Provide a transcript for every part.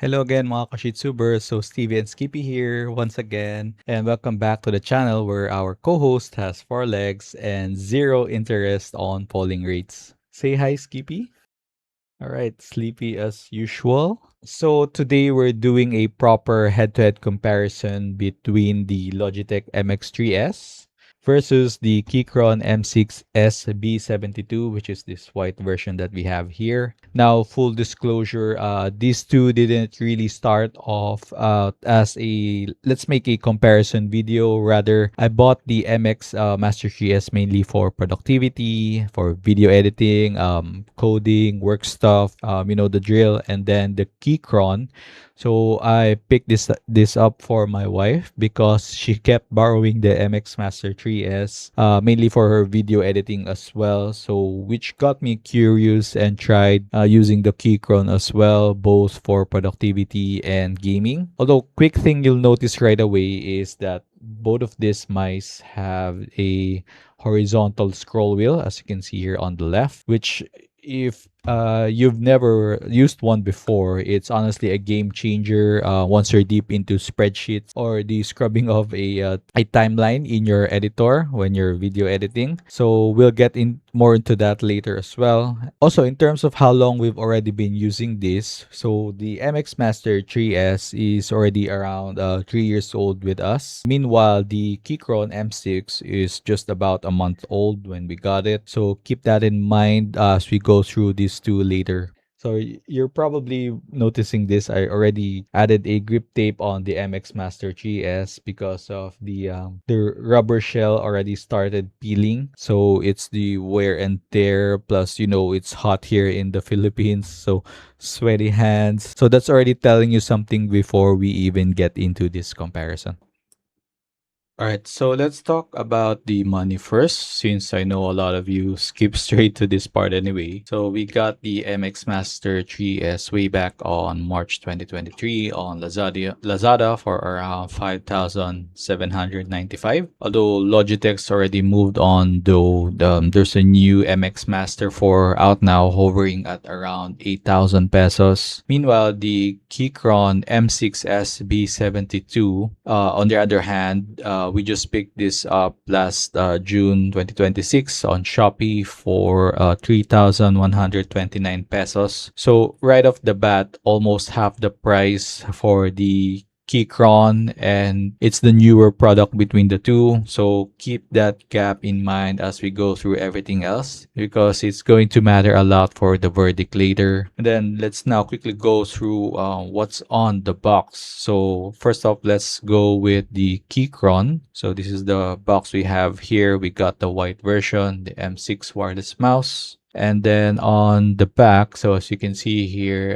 Hello again mga Kashitsubers. So Stevie and Skippy here once again, and welcome back to the channel where our co-host has 4 legs and zero interest on polling rates. Say hi, Skippy. All right, sleepy as usual. So today we're doing a proper head-to-head comparison between the Logitech MX3S versus the Keychron M6 S B72, which is this white version that we have here. Now, full disclosure, these two didn't really start off as a let's make a comparison video. Rather, I bought the MX Master 3S mainly for productivity, for video editing, coding, work stuff, you know the drill, and then the Keychron. So I picked this up for my wife because she kept borrowing the MX Master 3S, mainly for her video editing as well. So which got me curious and tried using the Keychron as well, both for productivity and gaming. Although quick thing you'll notice right away is that both of these mice have a horizontal scroll wheel, as you can see here on the left, which if you've never used one before, it's honestly a game changer once you're deep into spreadsheets or the scrubbing of a timeline in your editor when you're video editing. So we'll get in more into that later as well. Also, in terms of how long we've already been using this, so the MX Master 3S is already around 3 years old with us. Meanwhile, the Keychron M6 is just about a month old when we got it. So keep that in mind as we go through these two later. So you're probably noticing this. I already added a grip tape on the MX Master 3S because of the rubber shell already started peeling. So it's the wear and tear, plus it's hot here in the Philippines, so sweaty hands. So that's already telling you something before we even get into this comparison. All right, so let's talk about the money first, since I know a lot of you skip straight to this part anyway. So we got the MX Master 3S way back on March 2023 on Lazada for around 5,795. Although Logitech's already moved on, though there's a new MX Master 4 out now, hovering at around 8,000 pesos. Meanwhile, the Keychron M6 S B72, on the other hand, we just picked this up last June 2026 on Shopee for 3,129 pesos. So right off the bat, almost half the price for the Keychron, and it's the newer product between the two. So keep that gap in mind as we go through everything else, because it's going to matter a lot for the verdict later. And then let's now quickly go through what's on the box. So first off, let's go with the Keychron. So this is the box we have here. We got the white version, the M6 wireless mouse. And then on the back, so as you can see here,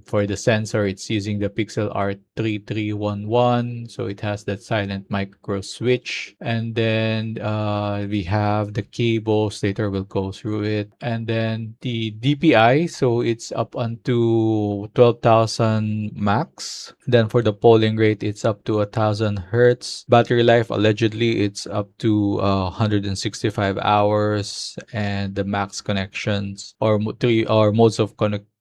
for the sensor, it's using the Pixel Art 3311. So it has that silent micro switch. And then we have the cables. Later we'll go through it. And then the DPI, so it's up onto 12,000 max. Then for the polling rate, it's up to 1,000 hertz. Battery life, allegedly, it's up to 165 hours. And the max connections or modes of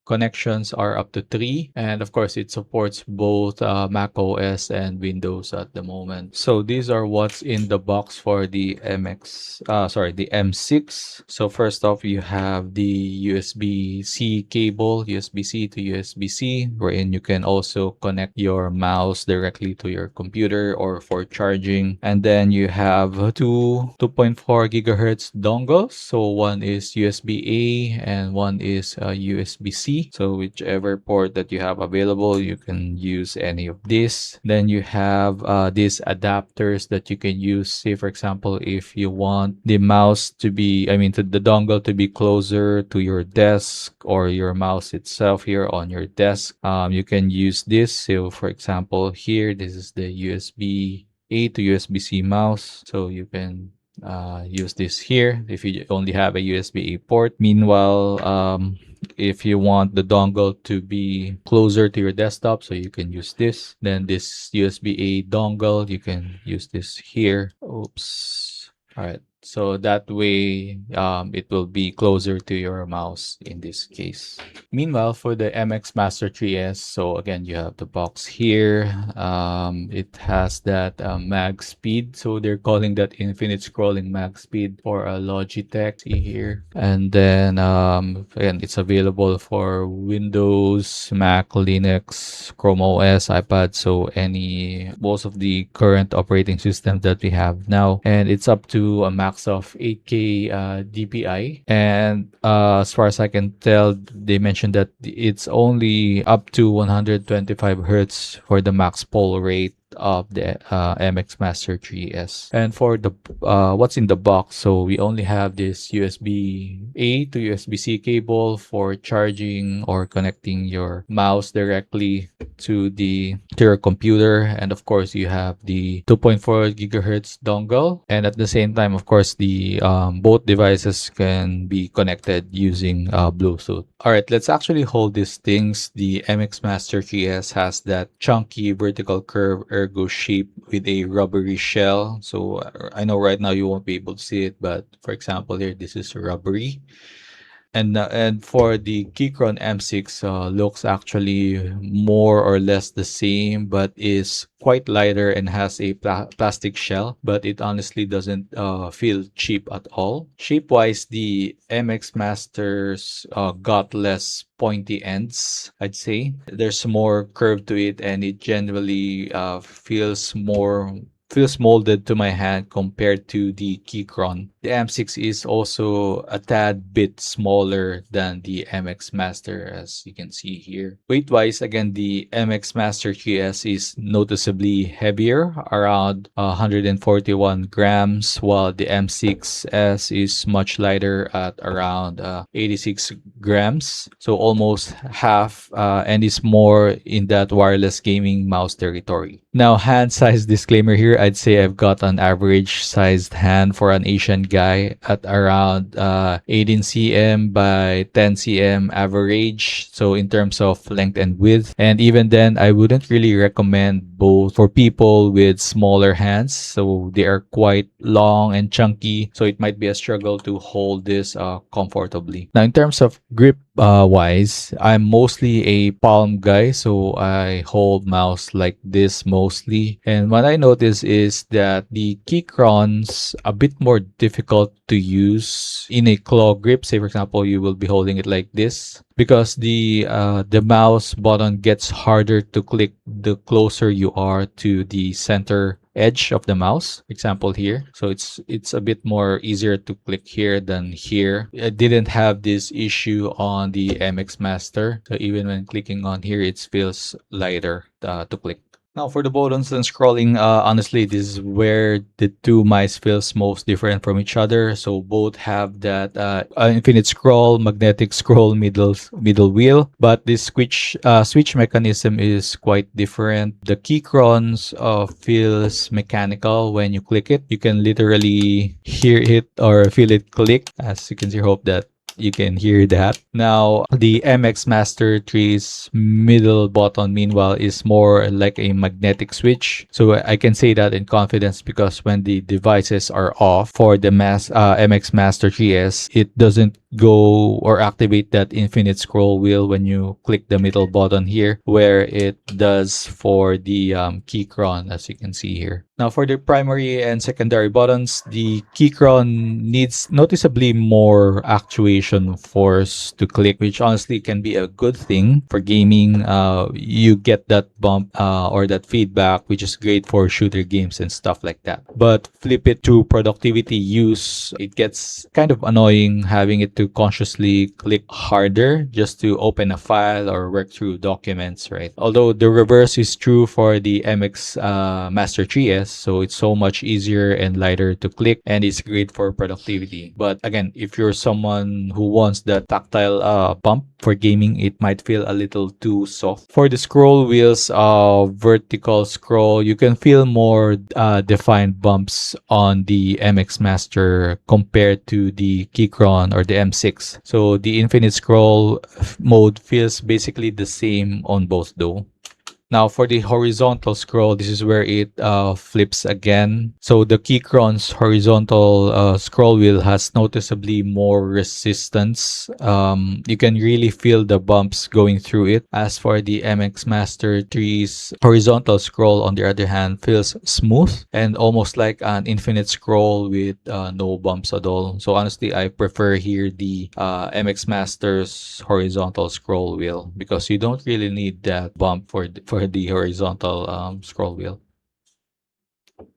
connections are up to 3, and of course it supports both Mac OS and Windows at the moment. So these are what's in the box for the the M6. So first off, you have the USB-C cable, USB-C to USB-C, wherein you can also connect your mouse directly to your computer or for charging. And then you have two 2.4 gigahertz dongles. So one is USB-A and one is USB-C. So whichever port that you have available, you can use any of this. Then you have these adapters that you can use. Say for example, if you want the mouse to be, to the dongle to be closer to your desk or your mouse itself here on your desk, you can use this. So for example, here, this is the USB-A to USB-C mouse. So you can use this here if you only have a USB-A port. Meanwhile, if you want the dongle to be closer to your desktop, so you can use this. Then this USB-A dongle, you can use this here. Oops. All right. So that way, it will be closer to your mouse in this case. Meanwhile, for the MX Master 3S, so again, you have the box here. It has that mag speed. So they're calling that infinite scrolling mag speed for a Logitech. See here. And then, again, it's available for Windows, Mac, Linux, Chrome OS, iPad. So most of the current operating systems that we have now. And it's up to a max of 8K DPI. And as far as I can tell, they mentioned that it's only up to 125 hertz for the max poll rate of the MX Master 3S. And for the what's in the box, so we only have this USB-A to USB-C cable for charging or connecting your mouse directly to your computer, and of course you have the 2.4 gigahertz dongle, and at the same time, of course, the both devices can be connected using Bluetooth. All right, let's actually hold these things. The MX Master 3S has that chunky vertical curve ergo shape with a rubbery shell. So I know right now you won't be able to see it, but for example here, this is rubbery. And for the Keychron M6, looks actually more or less the same, but is quite lighter and has a plastic shell. But it honestly doesn't feel cheap at all. Shape-wise, the MX Masters got less pointy ends, I'd say. There's more curve to it, and it generally feels molded to my hand compared to the Keychron. The M6 is also a tad bit smaller than the MX Master, as you can see here. Weight-wise, again, the MX Master 3S is noticeably heavier, around 141 grams, while the M6S is much lighter at around 86 grams. So almost half, and is more in that wireless gaming mouse territory. Now, hand size disclaimer here, I'd say I've got an average sized hand for an Asian guy at around 18 cm by 10 cm average. So in terms of length and width, and even then, I wouldn't really recommend both for people with smaller hands. So they are quite long and chunky. So it might be a struggle to hold this comfortably. Now, in terms of grip wise, I'm mostly a palm guy. So I hold mouse like this mostly. And what I notice is that the Keychron's a bit more difficult to use in a claw grip. Say, for example, you will be holding it like this because the mouse button gets harder to click the closer you are to the center edge of the mouse, example here. So it's a bit more easier to click here than here. I didn't have this issue on the MX Master, so even when clicking on here, it feels lighter to click. Now for the buttons and scrolling, honestly, this is where the two mice feels most different from each other. So both have that infinite scroll, magnetic scroll, middle wheel, but this switch mechanism is quite different. The Keychron's feels mechanical when you click it. You can literally hear it or feel it click, as you can see. Hope that you can hear that. Now, the MX Master 3's middle button, meanwhile, is more like a magnetic switch. So I can say that in confidence because when the devices are off for the MX Master 3S, it doesn't go or activate that infinite scroll wheel when you click the middle button here, where it does for the Keychron, as you can see here. Now, for the primary and secondary buttons, the Keychron needs noticeably more actuation force to click, which honestly can be a good thing for gaming. You get that bump or that feedback, which is great for shooter games and stuff like that. But flip it to productivity use, it gets kind of annoying having it to consciously click harder just to open a file or work through documents, right? Although the reverse is true for the MX Master 3S, so it's so much easier and lighter to click, and it's great for productivity. But again, if you're someone who wants that tactile bump for gaming, it might feel a little too soft. For the scroll wheels, vertical scroll, you can feel more defined bumps on the MX Master compared to the Keychron or the M6. So the infinite scroll mode feels basically the same on both though. Now for the horizontal scroll, this is where it flips again. So the Keychron's horizontal scroll wheel has noticeably more resistance. You can really feel the bumps going through it. As for the MX Master 3's horizontal scroll, on the other hand, feels smooth and almost like an infinite scroll with no bumps at all. So honestly, I prefer here the MX Master's horizontal scroll wheel because you don't really need that bump for the horizontal scroll wheel.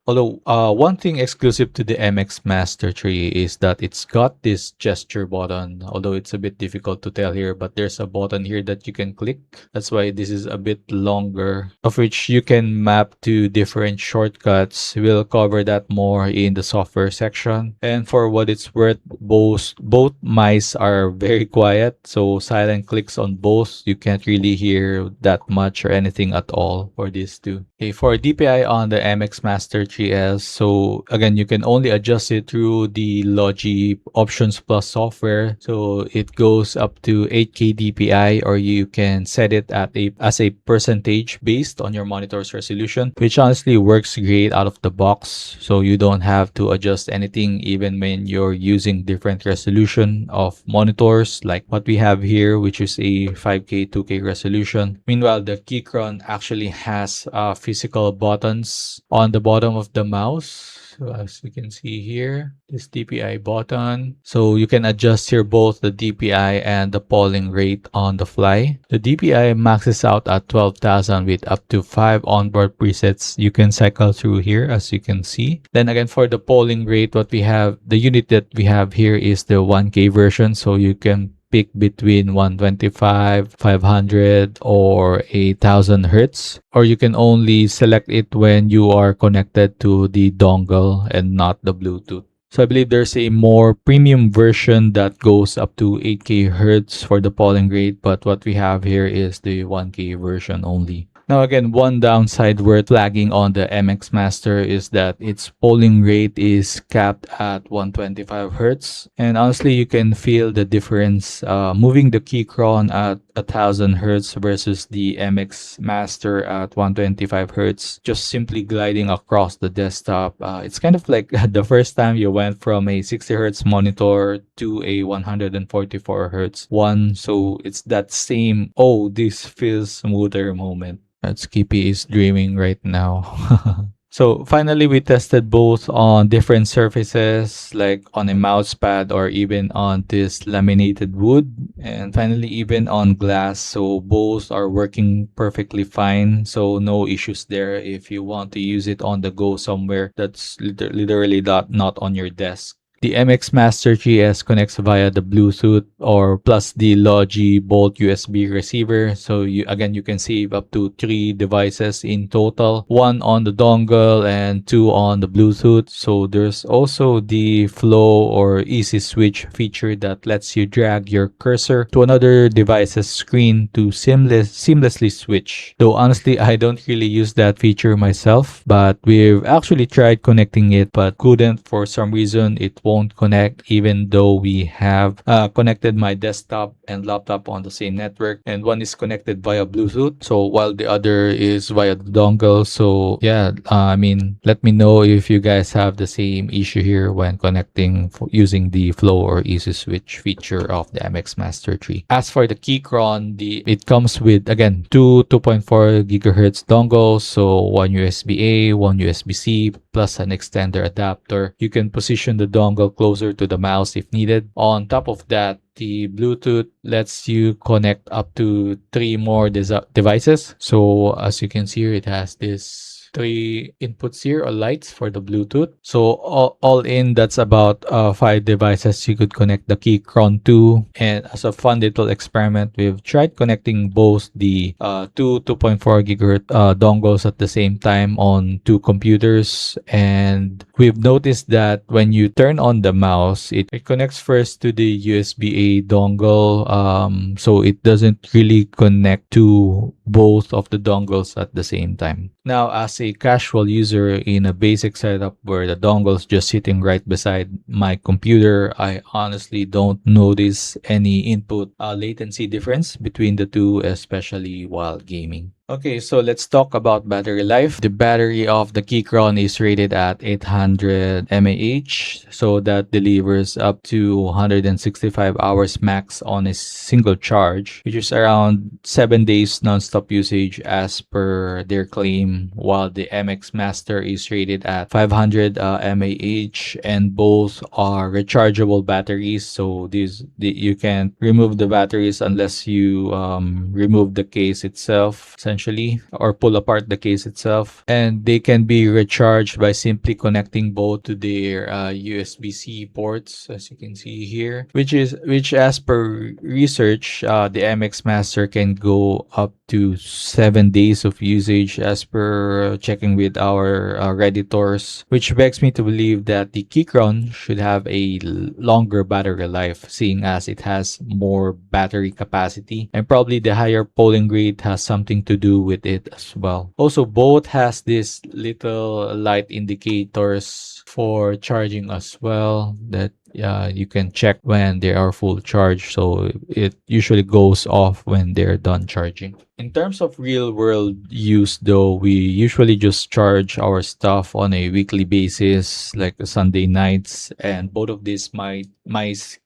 Although one thing exclusive to the MX Master 3 is that it's got this gesture button. Although it's a bit difficult to tell here, but there's a button here that you can click. That's why this is a bit longer, of which you can map to different shortcuts. We'll cover that more in the software section. And for what it's worth, both mice are very quiet. So silent clicks on both, you can't really hear that much or anything at all for these two. Okay, for DPI on the MX Master 3S, so again, you can only adjust it through the Logi Options Plus software. So it goes up to 8K DPI, or you can set it at as a percentage based on your monitor's resolution, which honestly works great out of the box. So you don't have to adjust anything even when you're using different resolution of monitors like what we have here, which is a 5K 2K resolution. Meanwhile, the Keychron actually has physical buttons on the bottom of the mouse. So as you can see here, this DPI button. So you can adjust here both the DPI and the polling rate on the fly. The DPI maxes out at 12,000 with up to 5 onboard presets you can cycle through here, as you can see. Then again, for the polling rate, what we have, the unit that we have here is the 1K version. So you can pick between 125, 500, or 1000 hertz, or you can only select it when you are connected to the dongle and not the Bluetooth. So I believe there's a more premium version that goes up to 8K hertz for the polling rate, but what we have here is the 1K version only. Now again, one downside worth flagging on the MX Master is that its polling rate is capped at 125 Hz. And honestly, you can feel the difference moving the Keychron at 1000 Hz versus the MX Master at 125 Hz, just simply gliding across the desktop. It's kind of like the first time you went from a 60 Hz monitor to a 144 Hz one. So it's that same, oh, this feels smoother moment. Skippy is dreaming right now. So finally, we tested both on different surfaces, like on a mouse pad or even on this laminated wood, and finally even on glass. So both are working perfectly fine. So no issues there if you want to use it on the go somewhere that's literally not on your desk. The MX Master 3S connects via the Bluetooth or plus the Logi Bolt USB receiver. So you can save up to 3 devices in total, 1 on the dongle and 2 on the Bluetooth. So there's also the flow or easy switch feature that lets you drag your cursor to another device's screen to seamlessly switch. Though honestly, I don't really use that feature myself, but we've actually tried connecting it but couldn't for some reason. It won't connect even though we have connected my desktop and laptop on the same network, and one is connected via Bluetooth, so while the other is via the dongle. So yeah, I mean, let me know if you guys have the same issue here when connecting using the flow or easy switch feature of the MX Master 3. As for the Keychron, it comes with again two 2.4 gigahertz dongles, so one USB-A, one USB-C, plus an extender adapter. You can position the dongle closer to the mouse if needed. On top of that, the Bluetooth lets you connect up to 3 more devices. So as you can see here, it has this 3 inputs here or lights for the Bluetooth. So all in, that's about 5 devices you could connect the Keychron to. And as a fun little experiment, we've tried connecting both the two 2.4 gigahertz dongles at the same time on 2 computers. And we've noticed that when you turn on the mouse, it connects first to the USB-A dongle. So it doesn't really connect to both of the dongles at the same time. Now, as a casual user in a basic setup where the dongle's just sitting right beside my computer, I honestly don't notice any input latency difference between the two, especially while gaming. Okay, so let's talk about battery life. The battery of the Keychron is rated at 800 mAh, so that delivers up to 165 hours max on a single charge, which is around 7 days non-stop usage as per their claim, while the MX Master is rated at 500 mAh, and both are rechargeable batteries. So you can remove the batteries unless you remove the case itself, essentially, or pull apart the case itself. And they can be recharged by simply connecting both to their USB-C ports, as you can see here, which as per research, the MX Master can go up to 7 days of usage as per checking with our Redditors, which begs me to believe that the Keychron should have a longer battery life, seeing as it has more battery capacity, and probably the higher polling rate has something to do with it as well. Also, both has this little light indicators for charging as well, that you can check when they are full charge, so it usually goes off when they're done charging. In terms of real world use though, we usually just charge our stuff on a weekly basis, like Sunday nights, and both of these might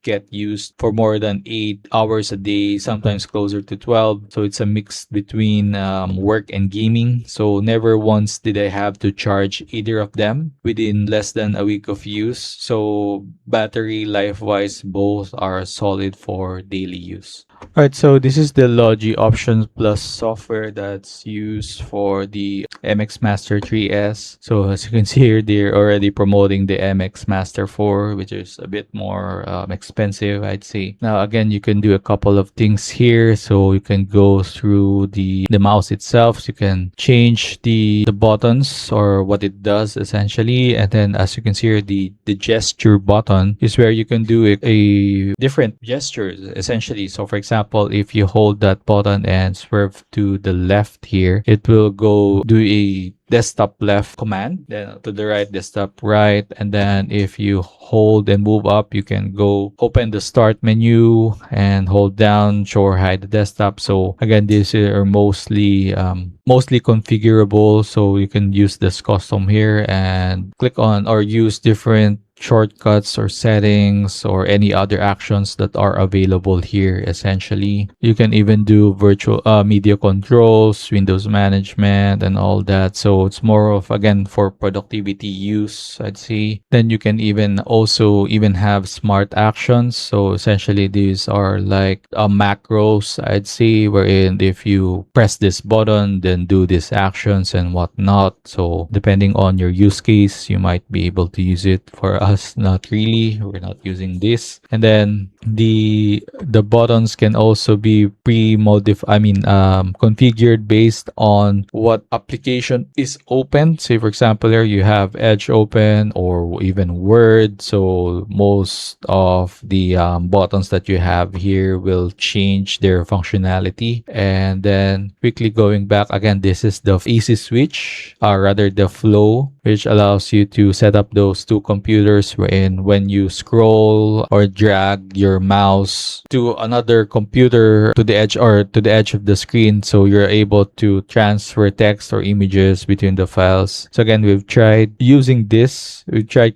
get used for more than 8 hours a day, sometimes closer to 12. So it's a mix between work and gaming. So never once did I have to charge either of them within less than a week of use. So battery life wise, both are solid for daily use. Alright, so this is the Logi Options Plus software that's used for the MX Master 3S. So as you can see here, they're already promoting the MX Master 4, which is a bit more expensive, I'd say. Now, again, you can do a couple of things here. So you can go through the mouse itself. So you can change the buttons or what it does essentially. And then as you can see here, the gesture button is where you can do a different gestures essentially. So for example, if you hold that button and swerve to the left here, it will go do a desktop left command, then to the right, desktop right. And then if you hold and move up, you can go open the start menu and hold down, show or hide the desktop. So again, these are mostly configurable, so you can use this custom here and click on or use different shortcuts or settings or any other actions that are available here. Essentially, you can even do virtual media controls, Windows management, and all that. So it's more of, again, for productivity use, I'd say. Then you can even have smart actions. So essentially, these are like macros, I'd say, wherein if you press this button, then do these actions and whatnot. So depending on your use case, you might be able to use it. For us, not really, we're not using this. And then the buttons can also be configured based on what application is open. Say for example, here you have Edge open or even Word. So most of the buttons that you have here will change their functionality. And then quickly going back again, this is the easy switch, or rather the flow, which allows you to set up those two computers, wherein when you scroll or drag your mouse to another computer to the edge of the screen, so you're able to transfer text or images between the files. So again, we've tried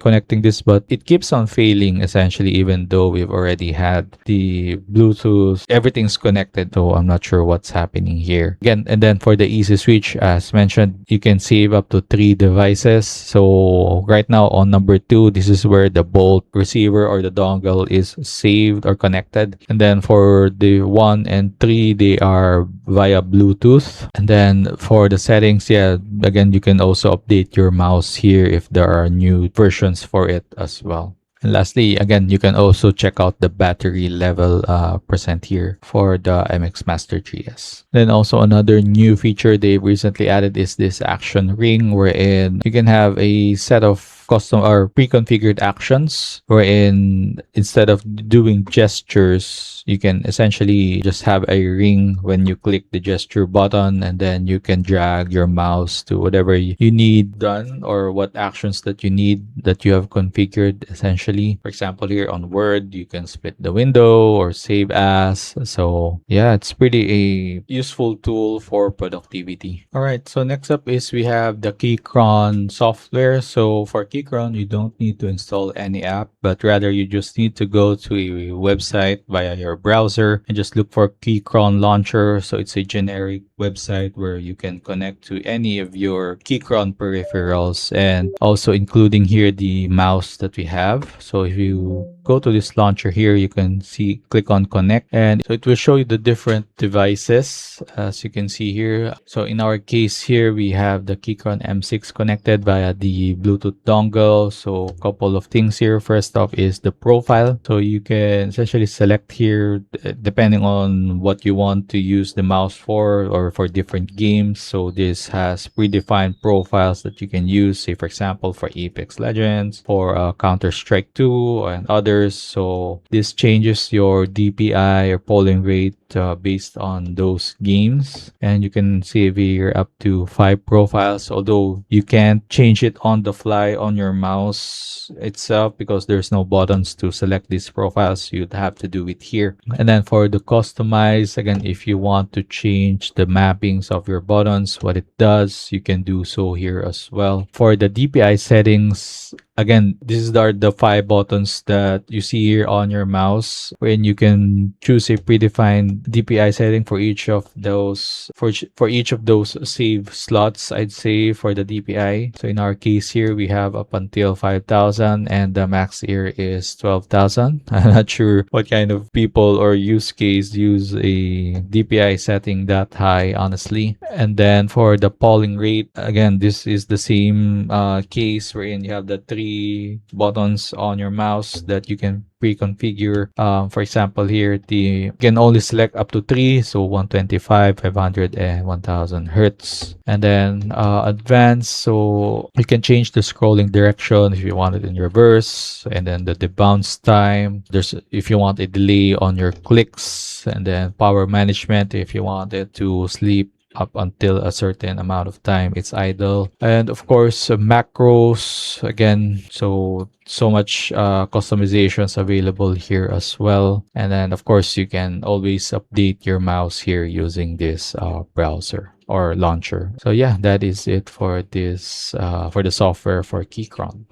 connecting this, but it keeps on failing essentially, even though we've already had the Bluetooth, everything's connected. So I'm not sure what's happening here again. And then for the easy switch, as mentioned, you can save up to 3 devices. So right now on number 2, this is where the bolt receiver or the dongle is saved or connected. And then for the 1 and 3, they are via Bluetooth. And then for the settings, again, you can also update your mouse here if there are new versions for it as well. And lastly, again, you can also check out the battery level percent here for the MX Master 3S. Then also another new feature they've recently added is this action ring, wherein you can have a set of custom or pre-configured actions, wherein instead of doing gestures, you can essentially just have a ring when you click the gesture button, and then you can drag your mouse to whatever you need done or what actions that you need that you have configured essentially. For example, here on Word, you can split the window or save as. So yeah, it's pretty a useful tool for productivity. All right, so next up is we have the Keychron software. So for Keychron, you don't need to install any app, but rather you just need to go to a website via your browser and just look for Keychron launcher. So it's a generic website where you can connect to any of your Keychron peripherals, and also including here the mouse that we have. So if you go to this launcher here, you can see, click on connect, and so it will show you the different devices as you can see here. So in our case here, we have the Keychron M6 connected via the Bluetooth dongle. So a couple of things here. First off is the profile. So you can essentially select here depending on what you want to use the mouse for or for different games. So this has predefined profiles that you can use, say for example for Apex Legends, for Counter-Strike 2 and others. So this changes your DPI or polling rate based on those games, and you can see here up to 5 profiles, although you can't change it on the fly on your mouse itself because there's no buttons to select these profiles. You'd have to do it here. And then for the customize, again, if you want to change the mappings of your buttons, what it does, you can do so here as well. For the DPI settings, again, these are the 5 buttons that you see here on your mouse, when you can choose a predefined DPI setting for each of those for each of those save slots, I'd say, for the DPI. So in our case here, we have up until 5,000 and the max here is 12,000. I'm not sure what kind of people or use case use a DPI setting that high, honestly. And then for the polling rate, again, this is the same case wherein you have the 3 buttons on your mouse that you can pre-configure. For example, here you can only select up to 3, so 125, 500, and 1000 hertz. And then advanced, so you can change the scrolling direction if you want it in reverse, and then the bounce time. There's if you want a delay on your clicks, and then power management if you want it to sleep up until a certain amount of time it's idle. And of course macros, again, so much customizations available here as well. And then of course you can always update your mouse here using this browser or launcher. So yeah, that is it for this for the software for Keychron.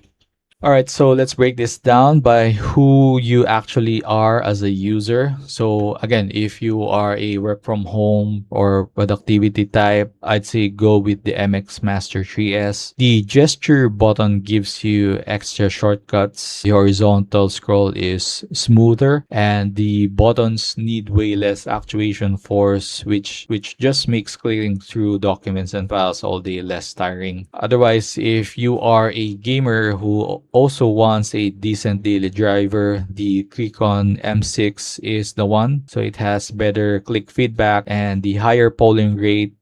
All right, so let's break this down by who you actually are as a user. So again, if you are a work from home or productivity type, I'd say go with the MX Master 3S. The gesture button gives you extra shortcuts. The horizontal scroll is smoother, and the buttons need way less actuation force, which just makes clicking through documents and files all day less tiring. Otherwise, if you are a gamer who also wants a decent daily driver, the Keychron M6 is the one. So it has better click feedback and the higher polling rate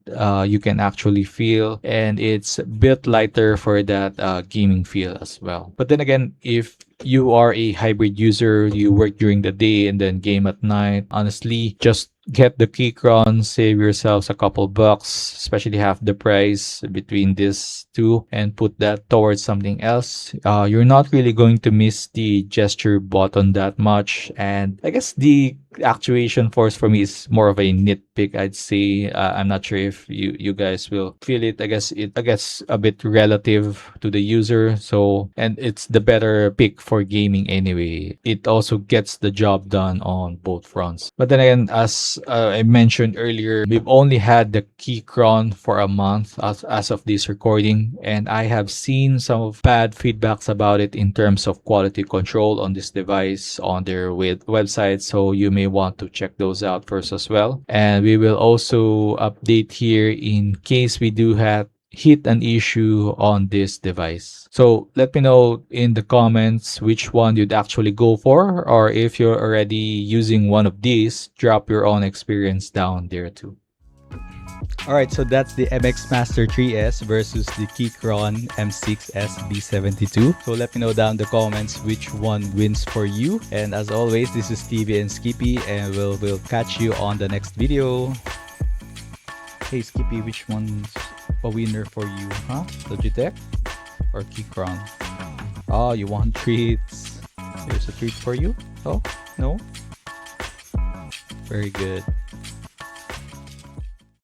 you can actually feel, and it's a bit lighter for that gaming feel as well. But then again, if you are a hybrid user, you work during the day and then game at night, honestly, just get the Keychron, save yourselves a couple bucks, especially half the price between these two, and put that towards something else. You're not really going to miss the gesture button that much, and I guess the actuation force for me is more of a nitpick, I'd say. I'm not sure if you guys will feel it. I guess a bit relative to the user. So, and it's the better pick for gaming anyway. It also gets the job done on both fronts. But then again, as I mentioned earlier, we've only had the Keychron for a month as of this recording, and I have seen some of bad feedbacks about it in terms of quality control on this device on their website. So you may want to check those out first as well. And we will also update here in case we do have hit an issue on this device. So let me know in the comments which one you'd actually go for, or if you're already using one of these, drop your own experience down there too. Alright, so that's the MX Master 3S versus the Keychron M6 S B72. So let me know down in the comments which one wins for you. And as always, this is Stevie and Skippy, and we'll catch you on the next video. Hey Skippy, which one's a winner for you, huh? Logitech or Keychron? Oh, you want treats? Here's a treat for you. Oh, no? Very good.